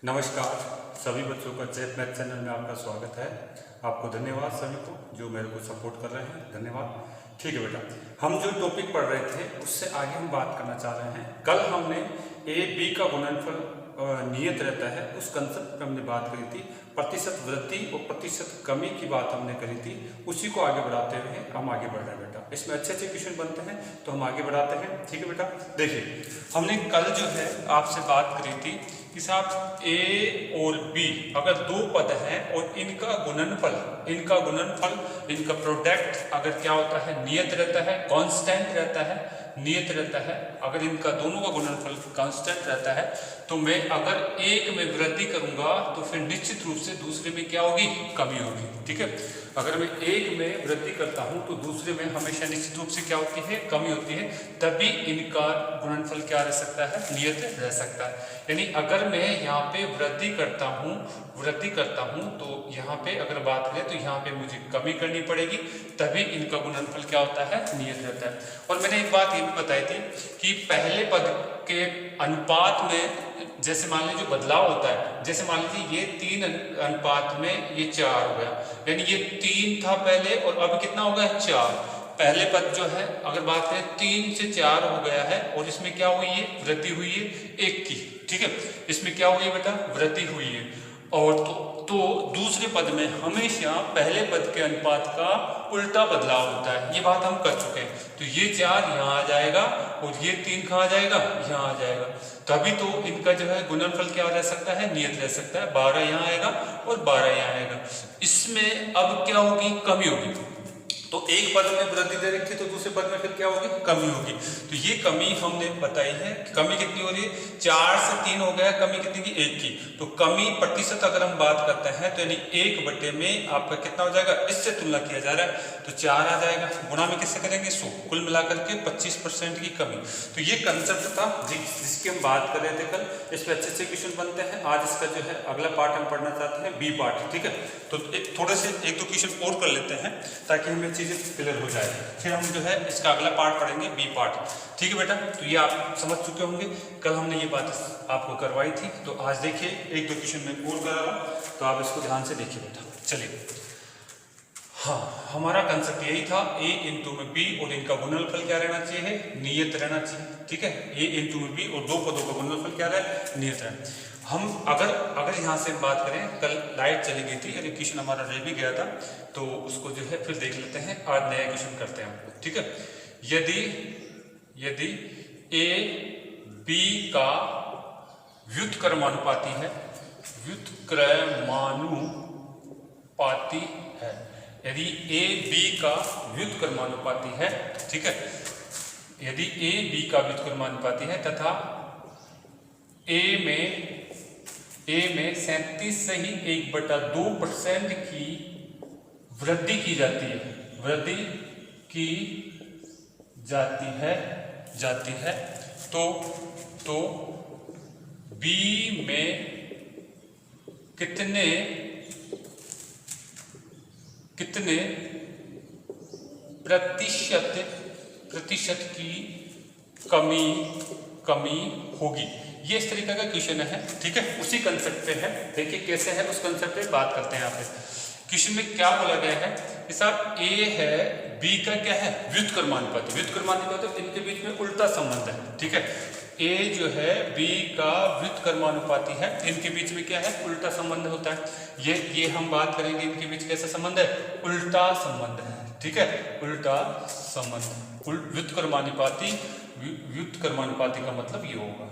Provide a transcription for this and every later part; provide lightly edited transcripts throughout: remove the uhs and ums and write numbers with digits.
नमस्कार सभी बच्चों का चैट मैथ चैनल में आपका स्वागत है। आपको धन्यवाद सभी को जो मेरे को सपोर्ट कर रहे हैं, धन्यवाद। ठीक है बेटा, हम जो टॉपिक पढ़ रहे थे उससे आगे हम बात करना चाह रहे हैं। कल हमने ए बी का गुणनफल नियत रहता है उस कंसेप्ट पर हमने बात करी थी। प्रतिशत वृद्धि और प्रतिशत कमी की बात हमने करी थी, उसी को आगे बढ़ाते हुए हम आगे बढ़ रहे हैं बेटा। इसमें अच्छे अच्छे क्वेश्चन बनते हैं तो हम आगे बढ़ाते हैं। ठीक है बेटा, देखिए हमने कल जो है आपसे बात करी थी कि साहब ए और बी अगर दो पद हैं और इनका गुणनफल इनका प्रोडक्ट अगर क्या होता है, नियत रहता है, कांस्टेंट रहता है, नियत रहता है। अगर इनका दोनों का गुणनफल कांस्टेंट रहता है तो मैं अगर एक में वृद्धि करूंगा तो फिर निश्चित रूप से दूसरे में क्या होगी, कमी होगी। ठीक है, अगर मैं एक में वृद्धि करता हूं तो दूसरे में हमेशा निश्चित रूप से क्या होती है, कमी होती है। तभी इनका गुणनफल क्या रह सकता है, नियत रह सकता है। यानी अगर मैं यहाँ पे वृद्धि करता हूँ तो यहाँ पे अगर बात करें तो यहाँ पे मुझे कमी करनी पड़ेगी, तभी इनका गुणनफल क्या होता है, नियत रहता है। और मैंने एक बात ये भी बताई थी कि पहले पद के अनुपात में जैसे मान लीजिए जो बदलाव होता है, जैसे मान लीजिए ये 3 अनुपात में ये 4 हो गया, यानी ये 3 था पहले और अब कितना हो गया, 4। पहले पद जो है अगर बात करें 3 से 4 हो गया है और इसमें क्या हुई है, वृद्धि हुई है 1 की। ठीक है, इसमें क्या हुई है बेटा, वृद्धि हुई है। और तो दूसरे पद में हमेशा पहले पद के अनुपात का उल्टा बदलाव होता है, ये बात हम कर चुके हैं। तो ये 4 यहाँ आ जाएगा और ये 3 कहाँ आ जाएगा, यहाँ आ जाएगा। तभी तो इनका जो है गुणनफल क्या रह सकता है, नियत रह सकता है। 12 यहाँ आएगा और 12 यहाँ आएगा। इसमें अब क्या होगी, कमी होगी। तो एक पद में वृद्धि दे रखी तो दूसरे पद में फिर क्या होगी, कमी होगी। तो ये कमी हमने बताई है, कमी कितनी हो रही है, 4 से 3 हो गया, कमी कितनी की, 1 की। तो कमी प्रतिशत अगर हम बात करते हैं तो यानी 1 बटे में आपका कितना हो जाएगा, इससे तुलना किया जा रहा है तो 4 आ जाएगा, गुणा में किससे करेंगे, 100, कुल मिलाकर के 25% की कमी। तो ये कंसेप्ट था जिसकी हम बात कर रहे थे कल। इस पर अच्छे अच्छे क्वेश्चन बनते हैं। आज इसका जो है अगला पार्ट हम पढ़ना चाहते हैं, बी पार्ट। ठीक है, तो थोड़े से 1-2 क्वेश्चन और कर लेते हैं ताकि हमें चीजें क्लियर हो जाए। फिर हम जो है इसका अगला पार्ट पढ़ेंगे, बी पार्ट। ठीक है बेटा, तो ये आप समझ चुके होंगे, कल हमने ये बात आपको करवाई थी। तो आज देखिए 1-2 क्वेश्चन में और करा रहा हूं, तो आप इसको ध्यान से देखिए बेटा। चलिए, हाँ, हमारा कंसेप्ट यही था, ए इंटू में बी और इनका गुणनफल क्या रहना चाहिए, नियत रहना चाहिए। ठीक है, ए इंटू में बी और दो पदों का गुणनफल क्या रहे, नियत रहे। हम अगर यहाँ से बात करें, कल लाइट चली गई थी, यानी क्वेश्चन हमारा रह भी गया था, तो उसको जो है फिर देख लेते हैं। आज नया क्वेश्चन करते हैं हम। ठीक है, यदि ए बी का व्युत्क्रमानुपाती है, यदि ए बी का व्युत्क्रमानुपाती है, ठीक है, यदि ए बी का व्युत्क्रमानुपाती है तथा ए में 37 से ही 1/2% की वृद्धि की जाती है, तो बी में कितने प्रतिशत की कमी होगी। ये इस तरीके का क्वेश्चन है। ठीक है, उसी कंसेप्ट पे है। देखिए कैसे है, उस कंसेप्ट पे बात करते हैं। यहाँ पे क्वेश्चन में क्या बोला गया है कि साहब ए है, बी का क्या है, व्युत्क्रमानुपाती। इनके बीच में उल्टा संबंध है। ठीक है, ए जो है बी का व्युत्क्रमानुपाती है, इनके बीच में क्या है, उल्टा संबंध होता है। ये हम बात करेंगे, इनके बीच कैसा संबंध है, उल्टा संबंध है। ठीक है, उल्टा संबंध। व्युत्क्रमानुपाती का मतलब ये होगा,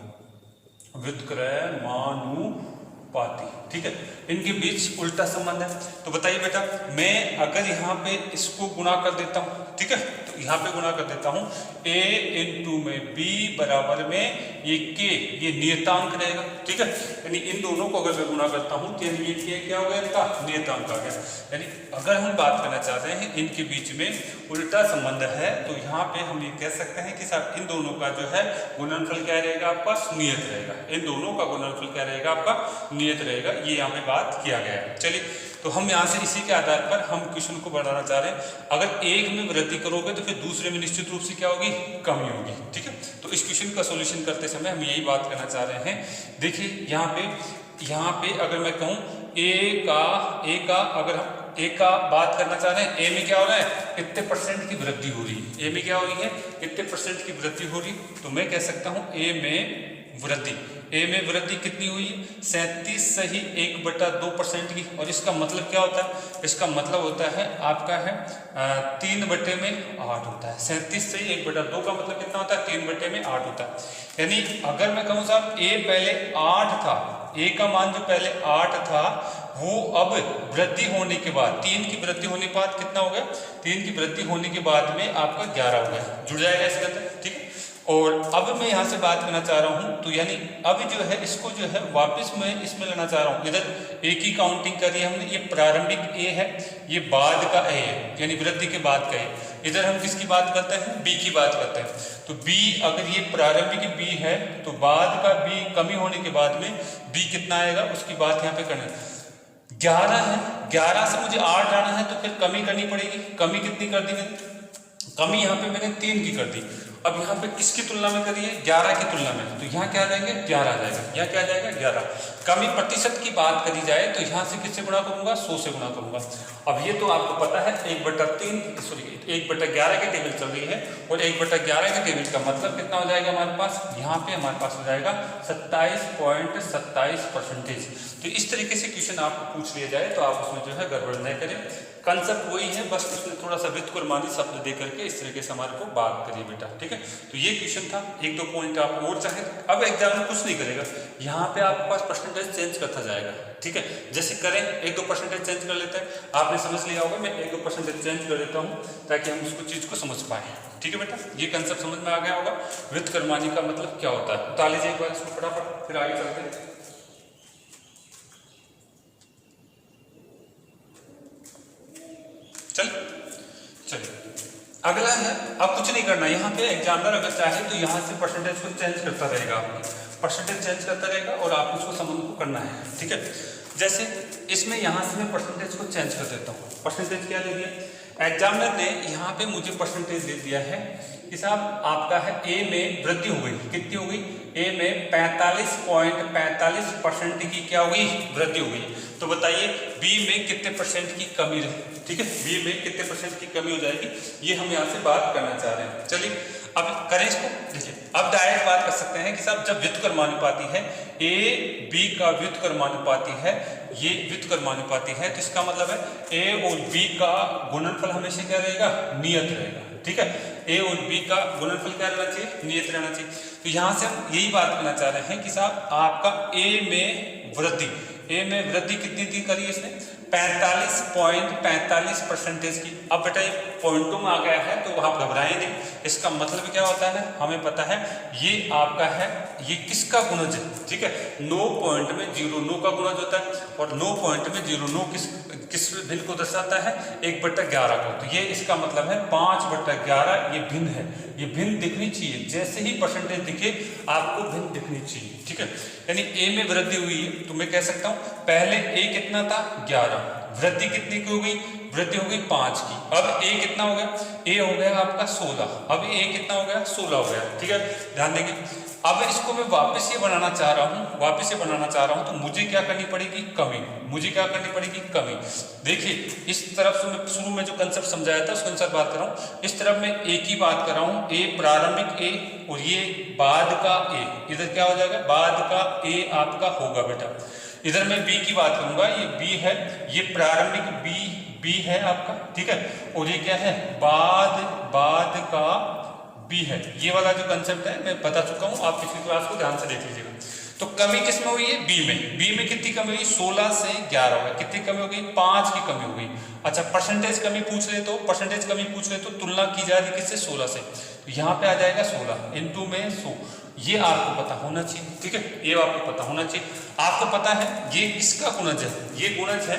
व्युत्क्रमानुपाती। ठीक है, इनके बीच उल्टा संबंध है। तो बताइए बेटा, मैं अगर यहाँ पे इसको गुणा कर देता हूँ, ठीक है, तो यहाँ पे गुणा कर देता हूँ, a इंटू में b बराबर में ये k, ये नियतांक रहेगा। ठीक है, यानी इन दोनों को अगर मैं गुणा करता हूँ तो ये k क्या हो गया, इनका नियतांक आ गया। यानी अगर हम बात करना चाहते हैं इनके बीच में उल्टा संबंध है, तो यहाँ पे हम ये कह सकते हैं कि साहब इन दोनों का जो है गुणनफल क्या रहेगा, आपका नियत रहेगा। इन दोनों का गुणनफल क्या रहेगा, आपका नियत रहेगा। ये यहाँ पे बात किया गया है। चलिए, तो हम यहाँ से इसी के आधार पर हम क्वेश्चन को बढ़ाना चाह रहे हैं। अगर एक में वृद्धि करोगे तो फिर दूसरे में निश्चित रूप से क्या होगी, कमी होगी। ठीक है, तो इस क्वेश्चन का सॉल्यूशन करते समय हम यही बात करना चाह रहे हैं। देखिए यहाँ पे यहाँ पे अगर मैं कहूँ ए का अगर हम ए का बात करना चाह रहे हैं, ए में क्या हो रहा है, इतने परसेंट की वृद्धि हो रही है, ए में क्या हो रही है, इतने परसेंट की वृद्धि हो रही, तो मैं कह सकता हूँ ए में वृद्धि कितनी हुई है, 37 सही 1/2% की। और इसका मतलब क्या होता है, इसका मतलब होता है आपका है 3/8 होता है। 37 सही 1/2 का मतलब कितना होता है, 3/8 होता है। यानी अगर मैं कहूँ साहब ए पहले 8 था, ए का मान जो पहले 8 था वो अब वृद्धि होने के बाद 3 की वृद्धि होने के बाद कितना हो गया, 3 की वृद्धि होने के बाद में आपका 11 हो गया, जुड़ जाएगा इसके अंदर, ठीक है। और अब मैं यहाँ से बात करना चाह रहा हूँ, तो यानी अब जो है इसको जो है वापस मैं इसमें लेना चाह रहा हूँ। इधर ए की काउंटिंग करी हमने, ये प्रारंभिक ए है, ये बाद का ए है, यानी वृद्धि के बाद का ए। इधर हम किसकी बात करते हैं, बी की बात करते हैं। तो बी अगर ये प्रारंभिक बी है तो बाद का बी कमी होने के बाद में बी कितना आएगा उसकी बात यहाँ पे करना है। 11 है, 11 से मुझे 8 आना है तो फिर कमी करनी पड़ेगी। कमी कितनी कर दी मैंने, कमी यहाँ पे मैंने 3 की कर दी। अब यहाँ पे किसकी तुलना में करिए, 11 की तुलना में, तो यहाँ क्या आ जाएंगे 11 आ जाएगा, यहाँ क्या आ जाएगा 11। कमी प्रतिशत की बात करी जाए तो यहाँ से किससे गुणा करूंगा, 100 से गुणा करूंगा। अब ये तो आपको पता है 1/11 की टेबल चल रही है, और 1/11 की टेबल का मतलब कितना हो जाएगा हमारे पास, यहाँ पे हमारे पास हो जाएगा 27.27%। तो इस तरीके से क्वेश्चन आपको पूछ लिया जाए तो आप उसमें जो है गड़बड़ नहीं करें, कंसेप्ट वही है, बस उसने थोड़ा सा व्युत्क्रमानी शब्द दे करके इस तरीके से हमारे को बात करिए बेटा, ठीक है। तो ये क्वेश्चन था, 1-2 पॉइंट आप और चाहे। अब एग्जाम में कुछ नहीं करेगा, यहाँ पे आपके पास परसेंटेज चेंज करता जाएगा, ठीक है। जैसे करें 1-2 परसेंटेज चेंज कर लेते हैं, आपने समझ लिया होगा, मैं 1-2 परसेंटेज चेंज कर लेता हूँ ताकि हम उसको चीज़ को समझ पाए, ठीक है बेटा। ये कंसेप्ट समझ में आ गया होगा, व्युत्क्रमानी का मतलब क्या होता है। उतार लीजिए एक बार इसको फटाफट, फिर आगे चलते हैं। चलिए अगला है, अब कुछ नहीं करना, यहाँ पे एग्जामिनर अगर चाहे तो यहाँ से परसेंटेज को चेंज करता रहेगा, परसेंटेज चेंज करता रहेगा और आप उसको संबंध को करना है, ठीक है। जैसे इसमें यहाँ से मैं परसेंटेज को चेंज कर देता हूँ। परसेंटेज क्या दे दिया, एग्जामिनर ने यहाँ पे मुझे परसेंटेज दे दिया है कि साहब आपका है ए में वृद्धि हो गई, कितनी हो गई, ए में 45.45% की क्या हुई, वृद्धि हो गई। तो बताइए बी में कितने परसेंट की कमी रही, ठीक है, बी में कितने परसेंट की कमी हो जाएगी, ये हम यहाँ से बात करना चाह रहे हैं। चलिए अब करें इसको, देखिए अब डायरेक्ट बात कर सकते हैं कि साहब जब व्युत्क्रमानुपाती है, ए बी का व्युत्क्रमानुपाती है, ये व्युत्क्रमानुपाती है, तो इसका मतलब है ए और बी का गुणनफल हमेशा क्या रहेगा, नियत रहेगा, ठीक है। ए और बी का गुणनफल क्या रहना चाहिए, नियत रहना चाहिए। तो यहाँ से हम यही बात करना चाह रहे हैं कि साहब आपका ए में वृद्धि कितनी थी करी इसने, 45.45% की। अब बेटा ये पॉइंटों में आ गया है तो आप घबराएं नहीं, इसका मतलब क्या होता है हमें पता है, ये आपका है, ये किसका गुणज है, ठीक है। 9 पॉइंट में 0 9 का गुणज होता है, और 9 पॉइंट में 0 9 किस भिन्न को दर्शाता है, 1/11 को। तो ये इसका मतलब है 5/11, ये भिन्न है, ये भिन्न दिखनी चाहिए, जैसे ही परसेंटेज दिखे आपको भिन्न दिखनी चाहिए, ठीक है। यानी ए में वृद्धि हुई है तो मैं कह सकता हूं पहले ए कितना था 11, वृद्धि कितनी की हो गई, वृद्धि हो गई 5 की। अब ए कितना हो गया, ए हो गया आपका 16, अब ए कितना हो गया 16 हो गया, ठीक है, ध्यान देंगे। अब इसको मैं वापस ये बनाना चाह रहा हूँ, तो मुझे क्या करनी पड़ेगी, कमी, कमी। देखिए इस तरफ से मैं शुरू में जो कंसेप्ट समझाया था उसके अनुसार बात कर रहा हूँ, इस तरफ मैं ए की बात कर रहा हूँ, ए प्रारंभिक ए और ये बाद का ए, इधर क्या हो जाएगा, बाद का ए आपका होगा बेटा। इधर मैं बी की बात करूंगा, ये बी है, ये प्रारंभिक बी है आपका, ठीक है, और ये क्या है, बाद का बी है। ये वाला जो कंसेप्ट है मैं बता चुका हूं, आप पिछली क्लास को ध्यान से देख लीजिएगा। तो कमी किस में हुई है, बी में कितनी कमी हुई, 16 से 11 हो गई, कितनी कमी हो गई, 5 की कमी हो गई। अच्छा परसेंटेज कमी पूछ ले तो तुलना की जा रही किससे, 16 से, तो यहाँ पे आ जाएगा 16 इंटू में 100, ये आपको पता होना चाहिए, ठीक है, ये आपको पता होना चाहिए। आपको पता है ये किसका गुणज है, ये गुणज है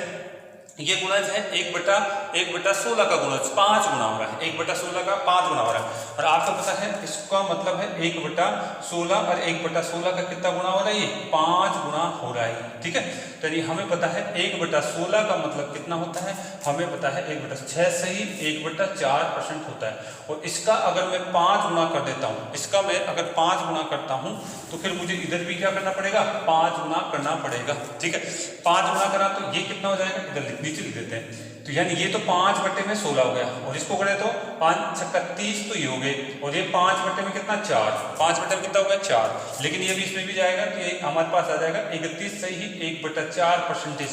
ये गुणज है 1/16 का गुणज 5 गुना हो रहा है, 1/16 का 5 गुना हो रहा है। और आपको पता है इसका मतलब है 1/16 और 1/16 का कितना गुना हो रहा है, ये 5 गुना हो रहा है। ठीक है, तो ये हमें पता है 1/16 का मतलब कितना होता है, हमें पता है 1/6 से ही 1/4% होता है। और इसका अगर मैं 5 गुना कर देता हूँ, इसका मैं अगर 5 गुना करता हूँ तो फिर मुझे इधर भी क्या करना पड़ेगा, 5 गुना करना पड़ेगा। ठीक है, 5 गुना करा तो ये कितना हो जाएगा, इधर नीचे लिख देते हैं। तो यानी ये तो 5/16 हो गया, और इसको करें तो 5 छक्का 30 तो ये हो गए, और ये 5 में कितना 4, 5 में कितना हो गया 4। लेकिन ये भी इसमें भी जाएगा तो ये हमारे पास आ जाएगा 31 से ही 1/4%,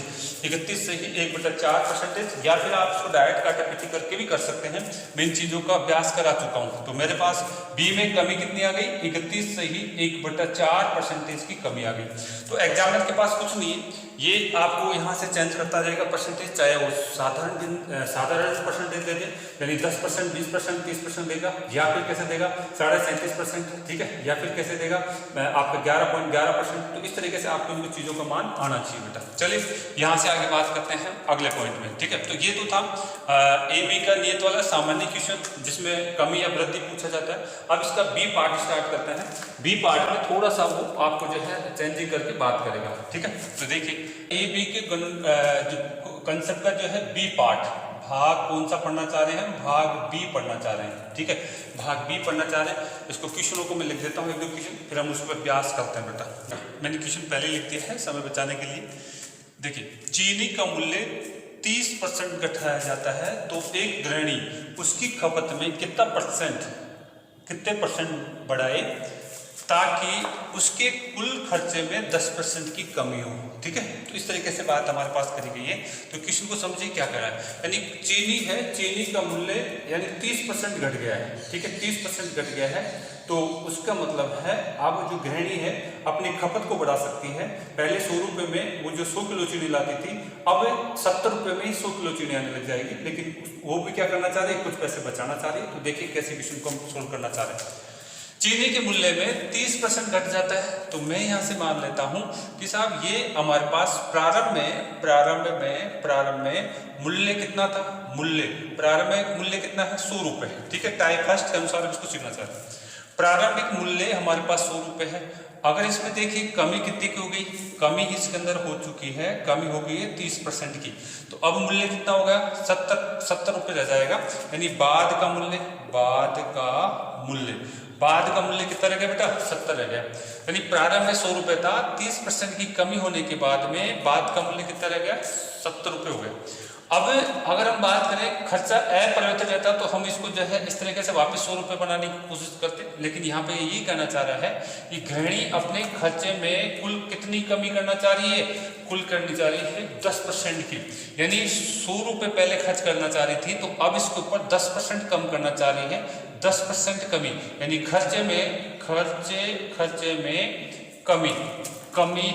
31 से ही 1/4%। या फिर आप इसको डायरेक्ट काटापीटी करके भी कर सकते हैं, मैं इन चीज़ों का अभ्यास करा चुका हूँ। तो मेरे पास बी में कमी कितनी आ गई, 31 से ही 1/4% की कमी आ गई। तो एग्जामिनर के पास कुछ नहीं है, ये आपको यहाँ से चेंज करता जाएगा परसेंटेज, चाहे वो साधारण परसेंटेज दे दे, यानी 10%, 20%, 30% देगा, या फिर कैसे देगा 37.5%। ठीक है, या फिर कैसे देगा आपका 11.11%। तो इस तरीके से आपको इन चीज़ों का मान आना चाहिए बेटा। चलिए यहाँ से आगे बात करते हैं अगले पॉइंट में। ठीक है, तो ये तो था ए बी का नियत वाला सामान्य क्वेश्चन जिसमें कमी या वृद्धि पूछा जाता है। अब इसका बी पार्ट स्टार्ट करते हैं। बी पार्ट में थोड़ा सा वो आपको जो है चेंजिंग करके बात करेगा। ठीक है, तो देखिए ए बी के कंसेप्ट का जो है बी पार्ट, भाग कौन सा पढ़ना चाह रहे हैं, भाग बी पढ़ना चाह रहे हैं। ठीक है, भाग बी पढ़ना चाह रहे हैं। इसको क्वेश्चनों को मैं लिख देता हूँ, एक दो क्वेश्चन, फिर हम उस पर अभ्यास करते हैं बेटा। मैंने क्वेश्चन पहले लिख दिया है समय बचाने के लिए। देखिए, चीनी का मूल्य 30% घटाया जाता है तो एक गृहिणी उसकी खपत में कितने परसेंट बढ़ाए ताकि उसके कुल खर्चे में 10% की कमी हो। ठीक है, तो इस तरीके से बात हमारे पास करी गई है। तो क्वेश्चन को समझिए क्या करा है, यानी चीनी है, चीनी का मूल्य यानी 30% घट गया है। ठीक है, 30% घट गया है, तो उसका मतलब है अब जो गृहिणी है अपनी खपत को बढ़ा सकती है। पहले 100 रुपये में वो जो 100 किलो चीनी लाती थी, अब 70 रुपये में ही 100 किलो चीनी आने लग जाएगी। लेकिन वो भी क्या करना चाह रही है, कुछ पैसे बचाना चाह रही है। तो देखिए कैसे क्वेश्चन को हम सोल्व करना चाह रहे हैं। चीनी के मूल्य में 30% घट जाता है, तो मैं यहाँ से मान लेता हूँ कि साहब ये हमारे पास प्रारंभ में मूल्य कितना था, प्रारंभिक मूल्य कितना है 100 रुपये। ठीक है, टाइप फर्स्ट के अनुसार इसको सीखना चाहते हैं। प्रारंभिक मूल्य हमारे पास 100 रुपये है। अगर इसमें देखिए कमी कितनी की हो गई, कमी इसके अंदर हो चुकी है, कमी हो गई है 30% की। तो अब मूल्य कितना होगा, 70 रुपये रह जाएगा। यानी बाद का मूल्य कितना रह गया बेटा, 70 रह गया। यानी प्रारंभ में 100 रुपये था, 30% की कमी होने के बाद में बाद का मूल्य कितना रह गया, 70 रुपये हो गया। अब अगर हम बात करें खर्चा अपरिवर्तित रहता तो हम इसको जो है इस तरीके से वापस 100 रुपये बनाने की कोशिश करते, लेकिन यहाँ पे यही कहना चाह रहा है कि गृहिणी अपने खर्चे में कुल कितनी कमी करना चाह रही है, कुल करनी चाह रही है 10% की। यानी 100 रुपये पहले खर्च करना चाह रही थी, तो अब इसके ऊपर 10% कम करना चाह रही है। 10% कमी, यानी खर्चे में कमी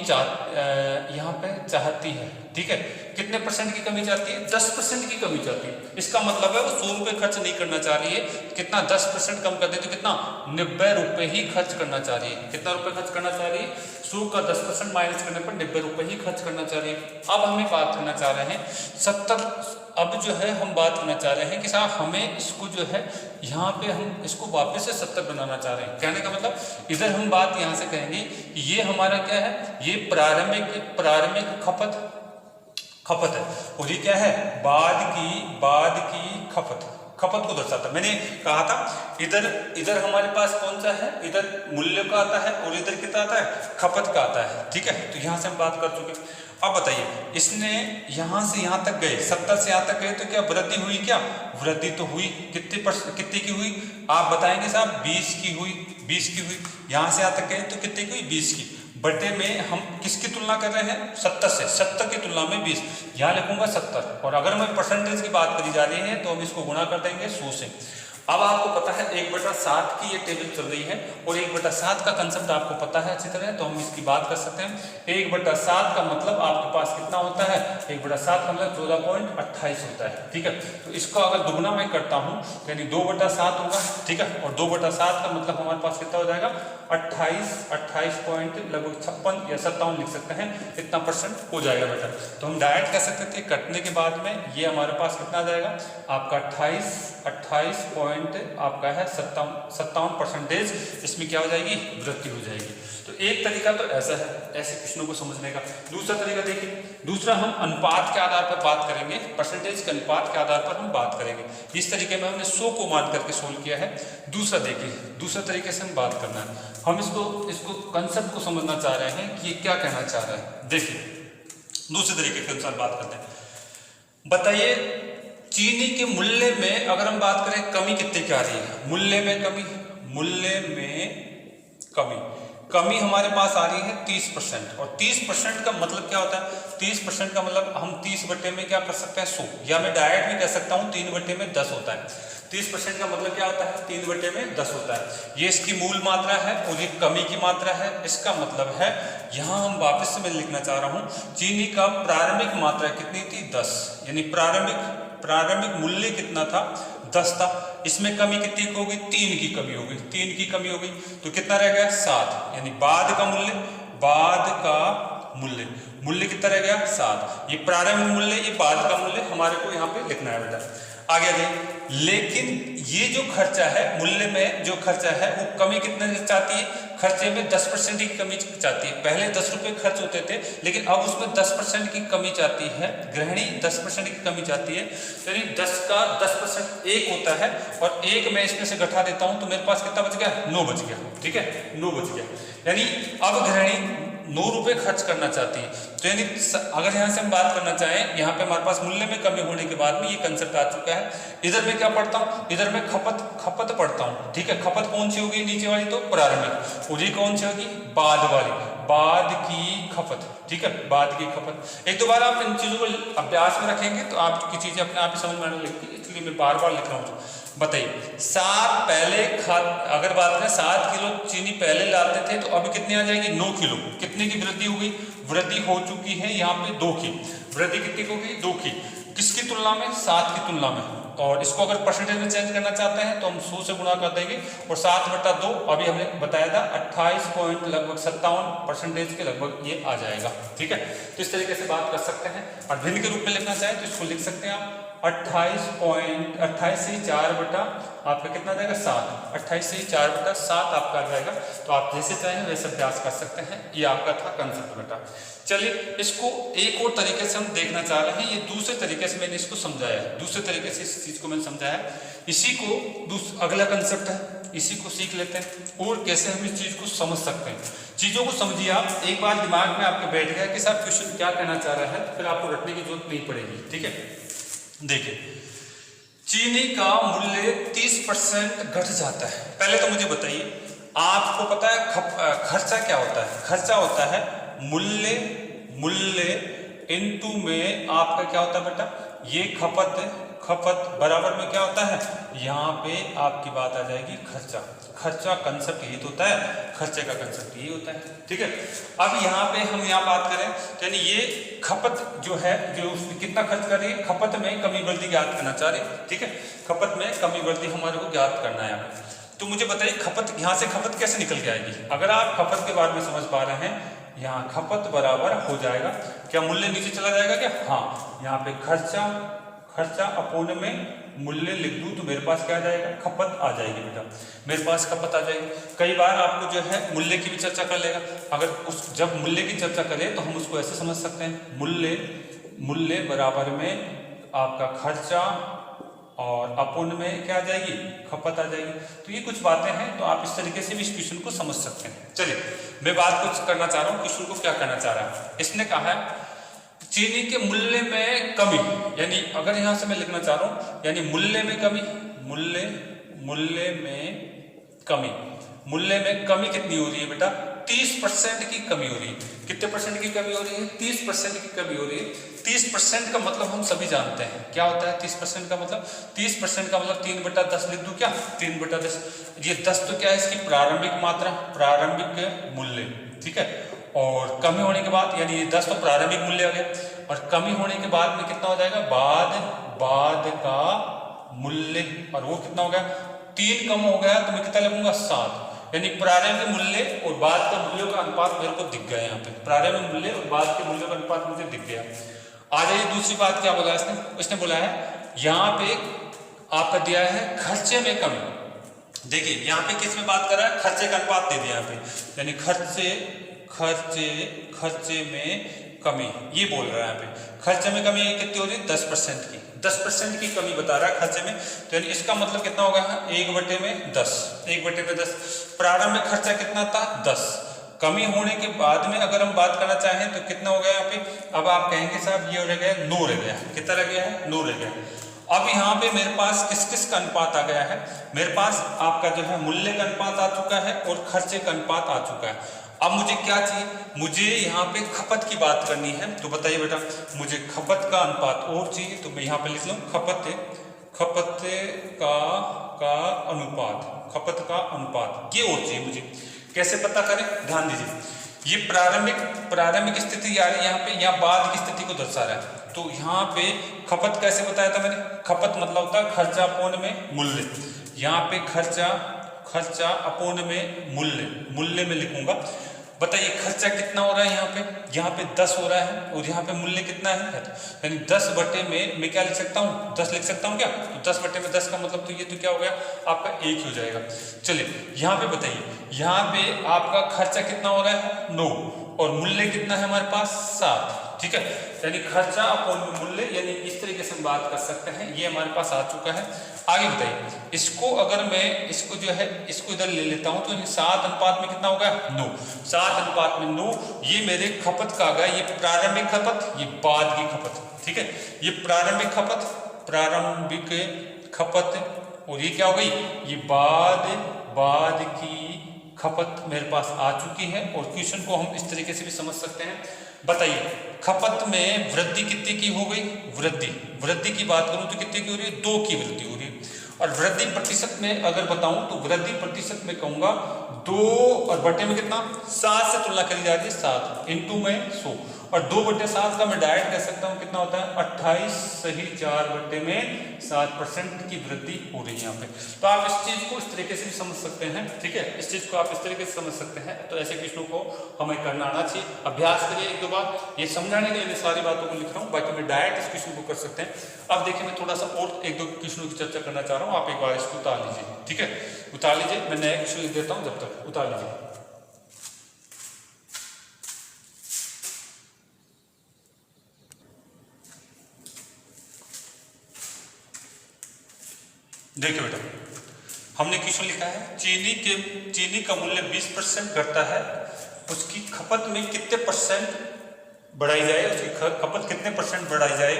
यहाँ पे चाहती है। ठीक है, कितने परसेंट की कमी चाहती है, 10% की कमी चाहती है। इसका मतलब है वो 100 रुपये खर्च नहीं करना चाह रही है, कितना 10% कम कर दे तो कितना 90 रुपये ही खर्च करना चाह रही है। कितना रुपये खर्च करना चाह रही है, 100 का 10% माइनस करने पर 90 रुपये ही खर्च करना चाह रही है। अब हमें बात करना चाह रहे हैं 70। अब जो है हम बात करना चाह रहे हैं कि साहब हमें इसको जो है यहाँ पे हम इसको वापस से 70 बनाना चाह रहे हैं। कहने का मतलब इधर हम बात यहाँ से कहेंगे कि ये हमारा क्या है, ये प्रारंभिक खपत है, और ये क्या है, बाद की खपत को दर्शाता है। मैंने कहा था इधर हमारे पास कौन सा है, इधर मूल्य का आता है और इधर कितना आता है, खपत का आता है। ठीक है, तो यहाँ से हम बात कर चुके। अब बताइए, इसने यहाँ से यहाँ तक गए, 70 से यहाँ तक गए, तो क्या वृद्धि हुई, क्या वृद्धि तो हुई। कितनी की हुई आप बताएंगे साहब, 20 की हुई। यहाँ से यहाँ तक गए तो कितने की हुई, 20 की। बटे में हम किसकी तुलना कर रहे हैं, 70 से, 70 की तुलना में 20, यहाँ लिखूंगा 70। और अगर मैं परसेंटेज की बात करी जा रही है तो हम इसको गुणा कर देंगे 100 से। अब आपको पता है 1/7 की ये टेबल चल रही है और 1/7 का कंसेप्ट आपको पता है अच्छी तरह, तो हम इसकी बात कर सकते हैं। 1/7 का मतलब आपके पास कितना होता है, 1/7 का मतलब 14.28 होता है, ठीक है। तो इसको अगर दुगना मैं करता हूँ यानी 2/7 होगा, ठीक है। और 2/7 का मतलब हमारे पास कितना हो जाएगा, 28 पॉइंट लगभग 56 या 57 लिख सकते हैं, इतना परसेंट हो जाएगा बेटा। तो हम डायरेक्ट कह सकते थे कटने के बाद में ये हमारे पास कितना आ जाएगा आपका 28 पॉइंट आपका है 57%, इसमें क्या हो जाएगी, वृद्धि हो जाएगी। तो एक तरीका तो ऐसा है ऐसे क्वेश्चनों को समझने का। दूसरा तरीका देखिए, दूसरा हम अनुपात के आधार पर बात करेंगे, परसेंटेज के अनुपात के आधार पर हम बात करेंगे। इस तरीके में हमने 100 को मान करके सोल्व किया है। दूसरा देखिए, दूसरा तरीके से हम बात करना है, हम इसको कंसेप्ट को समझना चाह रहे हैं कि ये क्या कहना चाह रहा है। देखिए दूसरे तरीके के अनुसार बात करते हैं। बताइए चीनी के मूल्य में अगर हम बात करें कमी कितने की आ रही है, मूल्य में कमी हमारे पास आ रही है 30%। और 30% का मतलब क्या होता है, 30% का मतलब हम 30 बटे में क्या कर सकते हैं 100, या मैं डायरेक्ट भी कह सकता हूँ 3 बटे में 10 होता है। 30% का मतलब क्या होता है, 3 बटे में 10 होता है। ये इसकी मूल मात्रा है और ये कमी की मात्रा है। इसका मतलब है यहाँ हम वापस से मैं लिखना चाह रहा हूँ, चीनी का प्रारंभिक मात्रा कितनी थी 10, यानी प्रारंभिक मूल्य कितना था 10 था। इसमें कमी कितनी हो गई, 3 की कमी हो गई, 3 की कमी हो गई, तो कितना रह गया 7, यानी बाद का मूल्य कितना रह गया 7। ये प्रारंभिक मूल्य, ये बाद का मूल्य हमारे को यहाँ पे लिखना है बेटा। आगे देखिए, लेकिन ये जो खर्चा है, मूल्य में जो खर्चा है वो कमी कितने चाहती है, खर्चे में 10% की कमी चाहती है। पहले 10 रुपये खर्च होते थे, लेकिन अब उसमें 10% की कमी चाहती है गृहिणी, 10% की कमी चाहती है। तो यानी 10 का 10% 1 होता है, और 1 मैं इसमें से घटा देता हूं तो मेरे पास कितना बच गया, 9 बच गया, ठीक है, 9 बच गया। यानी अब गृहिणी 9 रुपये खर्च करना चाहती है। तो यानी अगर यहाँ से हम बात करना चाहें, यहाँ पे हमारे पास मूल्य में कमी होने के बाद में ये कंसेप्ट आ चुका है। इधर में क्या पढ़ता हूँ, इधर में खपत पढ़ता हूँ, ठीक है। खपत कौन सी होगी, नीचे वाली तो प्रारंभिक, और ये कौन सी होगी, बाद वाली, बाद की खपत, ठीक है, बाद की खपत। एक दो बार आप इन चीजों को अभ्यास में रखेंगे तो आपकी चीजें अपने आप ही समझ में आने लगती है, इसलिए मैं बार बार लिख रहा हूँ। बताइए 7 पहले अगर बात करें 7 किलो चीनी पहले लाते थे, तो अभी कितनी आ जाएगी 9 किलो। कितने की वृद्धि हो गई, वृद्धि हो चुकी है यहाँ पे 2 की, वृद्धि कितनी हो गई 2 की, किसकी तुलना में, 7 की तुलना में। और इसको अगर परसेंटेज में चेंज करना चाहते हैं तो हम 100 से गुणा कर देंगे, और 7/2 अभी हमने बताया था 28 पॉइंट लगभग 57% के लगभग ये आ जाएगा, ठीक है। तो इस तरीके से बात कर सकते हैं। और भिन्न के रूप में लिखना चाहें तो इसको लिख सकते हैं आप 28 से 4 बटा आपका कितना जाएगा 7, 28 से 4/7 आपका आ जाएगा। तो आप जैसे चाहें वैसे अभ्यास कर सकते हैं। ये आपका था कंसेप्ट बेटा। चलिए इसको एक और तरीके से हम देखना चाह रहे हैं। ये दूसरे तरीके से मैंने इसको समझाया है, दूसरे तरीके से इस चीज को मैंने समझाया। इसी को अगला कंसेप्ट है, इसी को सीख लेते हैं और कैसे हम इस चीज को समझ सकते हैं। चीजों को समझिए आप, एक बार दिमाग में आपके बैठ गया कि साहब क्वेश्चन क्या कहना चाह रहा है, फिर आपको रटने की जरूरत नहीं पड़ेगी, ठीक है। देखिए चीनी का मूल्य 30% घट जाता है। पहले तो मुझे बताइए, आपको पता है खर्चा क्या होता है, खर्चा होता है मूल्य इनटू में आपका क्या होता है बेटा, ये खपत बराबर में क्या होता है, यहाँ पे आपकी बात आ जाएगी खर्चा कंसेप्ट यही तो होता है, खर्चे का कंसेप्ट यही होता है, ठीक है। अब यहाँ पे हम यहाँ बात करें तो यानी ये खपत जो है, जो कितना खर्च कर रही है, खपत में कमी वृद्धि ज्ञात करना चाह रही है, ठीक है। खपत में कमी वृद्धि हमारे को ज्ञात करना है यहाँ। तो मुझे बताइए खपत, यहाँ से खपत कैसे निकल के आएगी। अगर आप खपत के बारे में समझ पा रहे हैं, यहाँ खपत बराबर हो जाएगा, क्या मूल्य नीचे चला जाएगा क्या, हाँ, यहाँ पे खर्चा अपोन में मूल्य लिख दूं तो मेरे पास क्या आ जाएगा, खपत आ जाएगी बेटा, मेरे पास खपत आ जाएगी। कई बार आपको जो है मूल्य की भी चर्चा कर लेगा। अगर जब मूल्य की चर्चा करें तो हम उसको ऐसे समझ सकते हैं, मूल्य बराबर में आपका खर्चा और अपुन में क्या आ जाएगी, खपत आ जाएगी। तो ये कुछ बातें हैं, तो आप इस तरीके से भी इस क्वेश्चन को समझ सकते हैं। चलिए मैं बात कुछ करना चाह रहा हूँ, क्वेश्चन को क्या कहना चाह रहा है। इसने कहा है चीनी के मूल्य में कमी, यानी अगर यहां से मैं लिखना चाह रहा हूं, यानी मूल्य में कमी, मूल्य में कमी कितनी हो रही है बेटा, 30% की कमी हो रही है। कितने परसेंट की कमी हो रही है? 30% की कमी हो रही है। 30% का मतलब हम सभी जानते हैं क्या होता है 30% का मतलब? 30% का मतलब 3/10 लिख दूं क्या? 3/10। ये 10 तो क्या है इसकी प्रारंभिक मात्रा, प्रारंभिक मूल्य, ठीक है। और कमी होने के बाद यानी ये 10 तो प्रारंभिक मूल्य हो गया, और कमी होने के बाद में कितना हो जाएगा? बाद का मूल्य, और वो कितना हो गया? 3 कम हो गया तो मैं कितना लिखूंगा? 7। यानी प्रारंभिक मूल्य और बाद का मूल्यों का अनुपात मेरे को दिख गया यहाँ पे, प्रारंभिक मूल्य और बाद के मूल्यों का अनुपात मुझे दिख गया। आ जाइए दूसरी बात, क्या बोला इसने बोला है यहाँ पे आपका दिया है खर्चे में कमी। देखिए यहाँ पे किस में बात कर रहा है? खर्चे का अनुपात दे दिया यहाँ पे, यानी खर्चे में कमी, ये बोल रहा है यहाँ पे। खर्चे में कमी कितनी हो रही है? 10% की, 10% की कमी बता रहा है खर्चे में। तो यानी इसका मतलब कितना होगा? 1/10, 1/10। प्रारंभिक खर्चा कितना था? 10। कमी होने के बाद में अगर हम बात करना चाहें तो कितना हो गया यहाँ पे? अब आप कहेंगे साहब ये हो गया 9 रह गया, कितना रह गया है? 9 रह गया। अब यहाँ पे मेरे पास किस किस का अनुपात आ गया है? मेरे पास आपका जो है मूल्य का अनुपात आ चुका है और खर्चे का अनुपात आ चुका है। अब मुझे क्या चाहिए? मुझे यहाँ पे खपत की बात करनी है। तो बताइए बेटा, मुझे खपत का अनुपात और चाहिए, तो मैं यहाँ पे लिख लूँ खपत का अनुपात, ये और चाहिए मुझे। कैसे पता करें? ध्यान दीजिए, ये प्रारंभिक स्थिति आ रही है यहाँ पे, यहाँ बाद की स्थिति को दर्शा रहा है। तो यहाँ पे खपत कैसे बताया था मैंने? खपत मतलब होता है खर्चा अपोन में मूल्य। यहाँ पे खर्चा अपोन में मूल्य में लिखूंगा। बताइए खर्चा कितना हो रहा है यहाँ पे 10 हो रहा है, और यहाँ पे मूल्य कितना है? यानी 10 बटे में मैं क्या लिख सकता हूँ? 10 लिख सकता हूँ क्या? तो 10 बटे में 10 का मतलब तो ये तो क्या हो गया आपका 1 हो जाएगा। चलिए यहाँ पे बताइए, यहाँ पे आपका खर्चा कितना हो रहा है? 9, और मूल्य कितना है हमारे पास? 7, ठीक है। यानी खर्चा अपोन मूल्य, यानी इस तरीके से हम बात कर सकते हैं। ये हमारे पास आ चुका है। आगे बताइए, इसको अगर मैं इसको जो है इसको इधर ले लेता हूं तो 7 अनुपात में कितना होगा? 9। 7 अनुपात में 9, ये मेरे खपत का आ गया। ये प्रारंभिक खपत, ये बाद की खपत, ठीक है। ये प्रारंभिक खपत, और ये क्या हो गई? ये बाद की खपत मेरे पास आ चुकी है। और क्वेश्चन को हम इस तरीके से भी समझ सकते हैं। बताइए खपत में वृद्धि कितनी की हो गई? वृद्धि की बात करूं तो कितनी की हो रही है? 2 की वृद्धि हो रही है। और वृद्धि प्रतिशत में अगर बताऊं तो वृद्धि प्रतिशत में कहूंगा 2 और बटे में कितना? 7 से तुलना करी जा रही है, 7 इंटू में 100, और 2/7 का मैं डायरेक्ट कह सकता हूं कितना होता है? 28 सही 4 बटे में 7% की वृद्धि हो रही है यहाँ पे। तो आप इस चीज को इस तरीके से भी समझ सकते हैं, ठीक है। इस चीज को आप इस तरीके से समझ सकते हैं। तो ऐसे क्वेश्चनों को हमें करना आना चाहिए। अभ्यास करिए 1-2 बार। ये समझाने के लिए मैं सारी बातों को लिख रहा हूँ, बाकी मैं डायरेक्ट इस क्वेश्चन को कर सकते हैं। अब देखिए मैं थोड़ा सा और 1-2 क्वेश्चनों की चर्चा करना चाह रहा हूँ। आप एक बार इसको उतार लीजिए, ठीक है। उतार लीजिए, मैं नया क्वेश्चन लिख देता हूँ जब तक। उतार लीजिए। देखिए बेटा, हमने क्वेश्चन लिखा है चीनी का मूल्य 20% घटता है, उसकी खपत में कितने परसेंट बढ़ाई जाए, उसकी खपत कितने परसेंट बढ़ाई जाए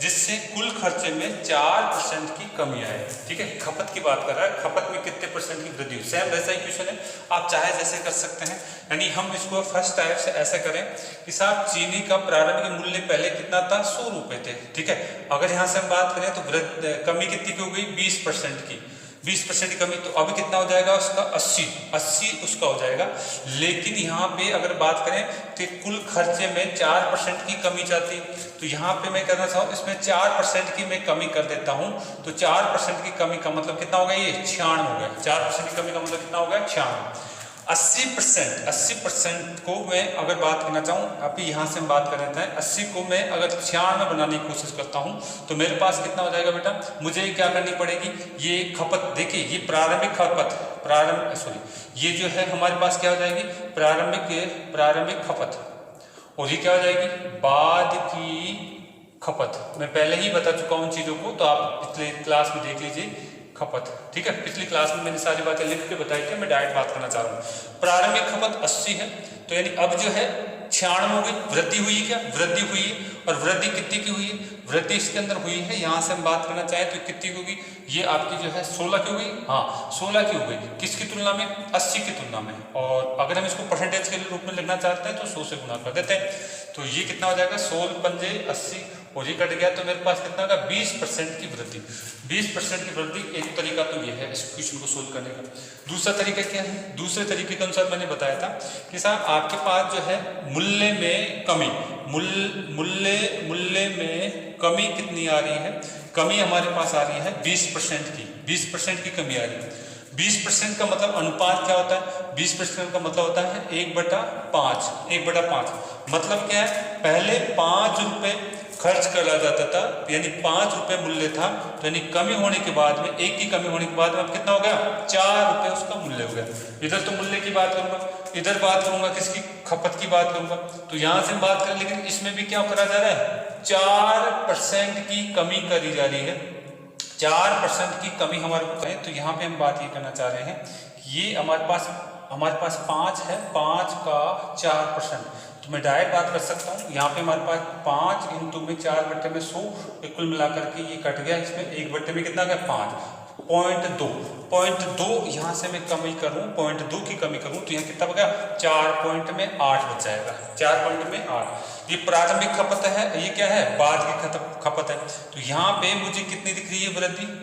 जिससे कुल खर्चे में 4% की कमी आए, ठीक है। खपत की बात कर रहा है, खपत में कितने परसेंट की वृद्धि हो। सेम वैसा ही क्वेश्चन है, आप चाहे जैसे कर सकते हैं। यानी हम इसको फर्स्ट टाइप से ऐसे करें कि साहब चीनी का प्रारंभिक मूल्य पहले कितना था? 100 रुपये थे, ठीक है। अगर यहाँ से हम बात करें तो कमी कितनी की हो गई? 20% की, 20% की कमी। तो अभी कितना हो जाएगा उसका? 80 उसका हो जाएगा। लेकिन यहाँ पे अगर बात करें तो कुल खर्चे में 4% की कमी चाहती, तो यहाँ पे मैं करना चाहूँ इसमें 4% की मैं कमी कर देता हूँ। तो 4% की कमी का मतलब कितना हो गया? ये 96 हो गया। 4% की कमी का मतलब कितना हो गया? 96। 80% को मैं अगर बात करना चाहूँ, अभी यहाँ से हम बात कर रहे हैं 80 को मैं अगर 96 में बनाने की कोशिश करता हूँ तो मेरे पास कितना हो जाएगा बेटा? मुझे क्या करनी पड़ेगी? ये खपत, देखिए ये प्रारंभिक ये जो है हमारे पास क्या हो जाएगी? प्रारंभिक खपत, और ये क्या हो जाएगी? बाद की खपत। मैं पहले ही बता चुका हूँ चीज़ों को, तो आप पिछले क्लास में देख लीजिए खपत, ठीक है। पिछली क्लास में मैंने सारी बातें लिख के बताई थी, मैं डायरेक्ट बात करना चाह रहा हूँ। प्रारंभिक खपत 80 है, तो यानी अब जो है 96 हो गई, वृद्धि हुई है क्या, वृद्धि हुई है। और वृद्धि कितनी की हुई है, वृद्धि इसके अंदर हुई है, यहाँ से हम बात करना चाहें तो कितनी की होगी, ये आपकी जो है 16 की हो गई, हाँ 16 की हो गई, किसकी तुलना में, 80 की तुलना में। और अगर हम इसको परसेंटेज के रूप में लिखना चाहते हैं तो 100 से गुणा कर देते हैं, तो ये कितना हो जाएगा, 16 पंजे 80 और ये कट गया, तो मेरे पास कितना होगा, 20% की वृद्धि। 20% की वृद्धि एक तरीका तो ये है इस क्वेश्चन को सोल्व करने का। दूसरा तरीका क्या है, दूसरे तरीके के अनुसार मैंने बताया था कि साहब आपके पास जो है मूल्य में कमी, मूल्य में कमी कितनी आ रही है, कमी हमारे पास आ रही है 20% की, 20% की कमी आ रही है। 20% का मतलब अनुपात क्या होता है, 20% का मतलब होता है 1/5, 1/5 मतलब क्या है, पहले 5 रुपये खर्च करा जाता था, यानी 5 रुपये मूल्य था, तो यानी कमी होने के बाद में, एक की कमी होने के बाद में अब कितना हो गया, 4 रुपये उसका मूल्य हो गया। इधर तो मूल्य की बात करूंगा, इधर बात करूंगा किसकी, खपत की बात करूंगा, तो यहां से बात करें, लेकिन इसमें भी क्या करा जा रहा है, 4% की कमी करी जा रही है, 4% की कमी हमारे को करें। तो यहाँ पे हम बात ये करना चाह रहे हैं कि ये हमारे पास 5 है, 5 का 4%, तो मैं डायरेक्ट बात कर सकता हूँ, यहाँ पे हमारे पास 5 × में 4/100, कुल मिलाकर के ये कट गया, इसमें 1/में कितना गया, 5, 0.2 यहाँ से मैं कमी करूँ, 0.2 की कमी करूँ तो यहाँ कितना बचा, 4 में 8 बच जाएगा, 4 में 8। ये प्रारंभिक खपत है, ये क्या है, बाद की खपत है। तो यहाँ पे मुझे कितनी दिख रही है,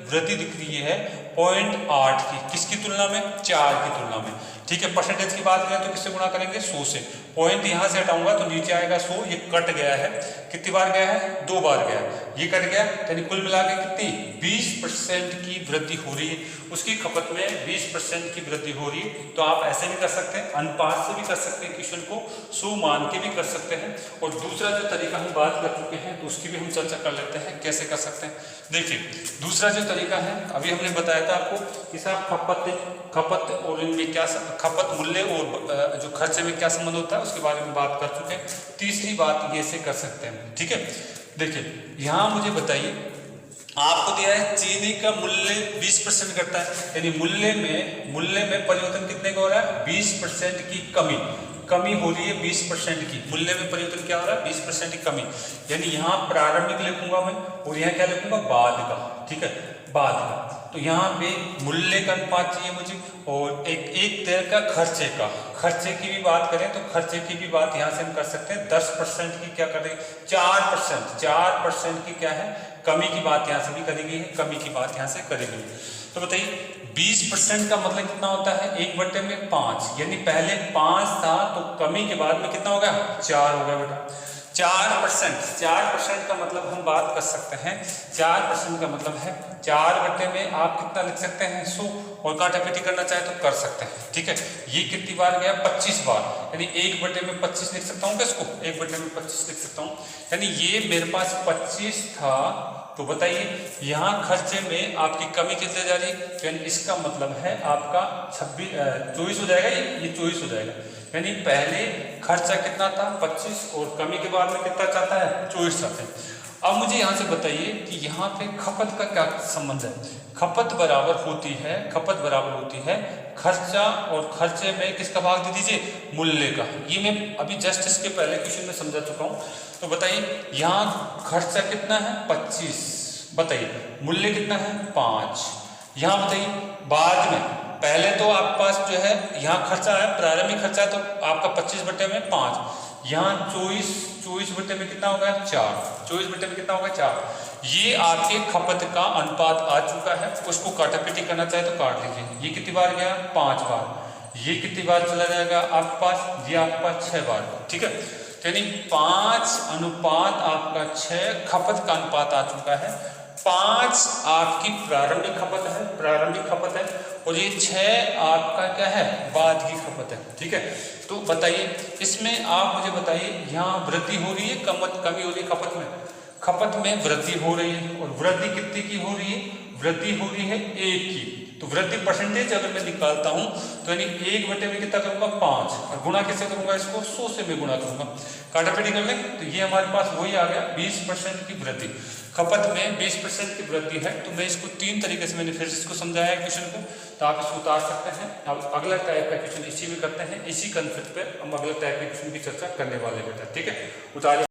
वृद्धि दिख रही है 0.8 की, किसकी तुलना में, 4 की तुलना में। ठीक है, परसेंटेज की बात करें तो किससे गुणा करेंगे, 100 से। पॉइंट यहाँ से हटाऊंगा तो नीचे आएगा 100, ये कट गया है, कितनी बार गया है, 2 बार गया, ये कट गया, यानी कुल मिला के कितनी, 20% की वृद्धि हो रही है, उसकी खपत में 20% की वृद्धि हो रही है। तो आप ऐसे भी कर सकते हैं, अनुपात से भी कर सकते हैं, क्वेश्चन को 100 मान के भी कर सकते हैं। और दूसरा जो तरीका हम बात कर चुके हैं तो उसकी भी हम चर्चा कर लेते हैं, कैसे कर सकते हैं। देखिए दूसरा जो तरीका है, अभी हमने बताया था आपको कि साहब खपत और इनमें क्या, खपत मूल्य और जो खर्चे में क्या संबंध होता है उसके बारे में बात कर चुके हैं। तीसरी बात ये से कर सकते हैं, ठीक है। देखिए यहाँ मुझे बताइए, आपको दिया है चीनी का मूल्य 20% घटता है, यानी मूल्य में परिवर्तन कितने का हो रहा है, 20% की कमी हो रही है, 20% की मूल्य में परिवर्तन क्या हो रहा है, 20% की कमी। यानी यहाँ प्रारंभिक लिखूंगा मैं और यहाँ क्या लिखूंगा, बाद का, ठीक है, बाद का। तो यहाँ पे मूल्य का अनुपात चाहिए मुझे, और एक तरह का खर्चे की भी बात करें तो खर्चे की भी बात यहाँ से हम कर सकते हैं। 10% की क्या करें, 4% की क्या है, कमी की बात यहाँ से भी करी गई है, कमी की बात यहाँ से करी गई है। तो बताइए 20% का मतलब कितना होता है, 1/5, यानी पहले 5 था तो कमी के बाद में कितना हो गया, 4 हो गया बेटा। 4% का मतलब हम बात कर सकते हैं, 4% का मतलब है 4 में आप कितना लिख सकते हैं, 100, और काटापीटी करना चाहे तो कर सकते हैं, ठीक है। ये कितनी बार गया, 25 बार, यानी 1/25 लिख सकता हूँ, किसको 1/25 लिख सकता हूँ, यानी ये मेरे पास 25 था। तो बताइए यहाँ खर्चे में आपकी कमी कितने जा रही है, यानी इसका मतलब है आपका 24 हो जाएगा, ये 24 हो जाएगा। यानी पहले खर्चा कितना था, 25, और कमी के बाद में कितना चाहता है, 24 चाहते हैं। अब मुझे यहाँ से बताइए कि यहाँ पे खपत का क्या संबंध है। खपत बराबर होती है खर्चा, और खर्चे में किसका भाग दे दीजिए, मूल्य का। ये मैं अभी जस्ट इसके पहले क्वेश्चन में समझा चुका हूँ। तो बताइए यहाँ खर्चा कितना है, 25, बताइए मूल्य कितना है, 5। यहाँ बताइए बाद में, पहले तो आपके पास जो है यहाँ खर्चा है, प्रारंभिक खर्चा है, तो आपका 25/5, यहाँ 24 में कितना होगा, 4, 24 में कितना होगा, 4। ये आपके खपत का अनुपात आ चुका है, उसको काटापीटी करना चाहे तो काट लीजिए। ये कितनी बार गया, 5 बार। ये कितनी बार चला जाएगा आपके पास, ये आपके पास 6 बार, ठीक है। यानी 5 अनुपात आपका 6 खपत का अनुपात आ चुका है। 5 आपकी प्रारंभिक खपत है, और ये 6 आपका क्या है, बाद की खपत है, ठीक है। तो बताइए इसमें आप मुझे बताइए, यहाँ वृद्धि हो रही है, कमी हो रही है खपत में, खपत में वृद्धि हो रही है, और वृद्धि कितनी की हो रही है, वृद्धि हो रही है 1 की। तो वृद्धि परसेंटेज अगर मैं निकालता हूं तो यानी 1 बटे में कितना करूंगा 5, और गुणा किससे करूंगा, इसको 100 से मैं गुणा करूंगा। काटापीटी कर लें तो ये हमारे पास वही आ गया 20% की वृद्धि। खपत में 20% की वृद्धि है, तो मैं इसको 3 तरीके से मैंने फिर इसको समझाया क्वेश्चन को, तो आप इसको उतार सकते हैं। अब अगला टाइप का क्वेश्चन इसी में करते हैं, इसी कंसेप्ट पे हम अगले टाइप के क्वेश्चन की चर्चा करने वाले बेटा, ठीक है। उतार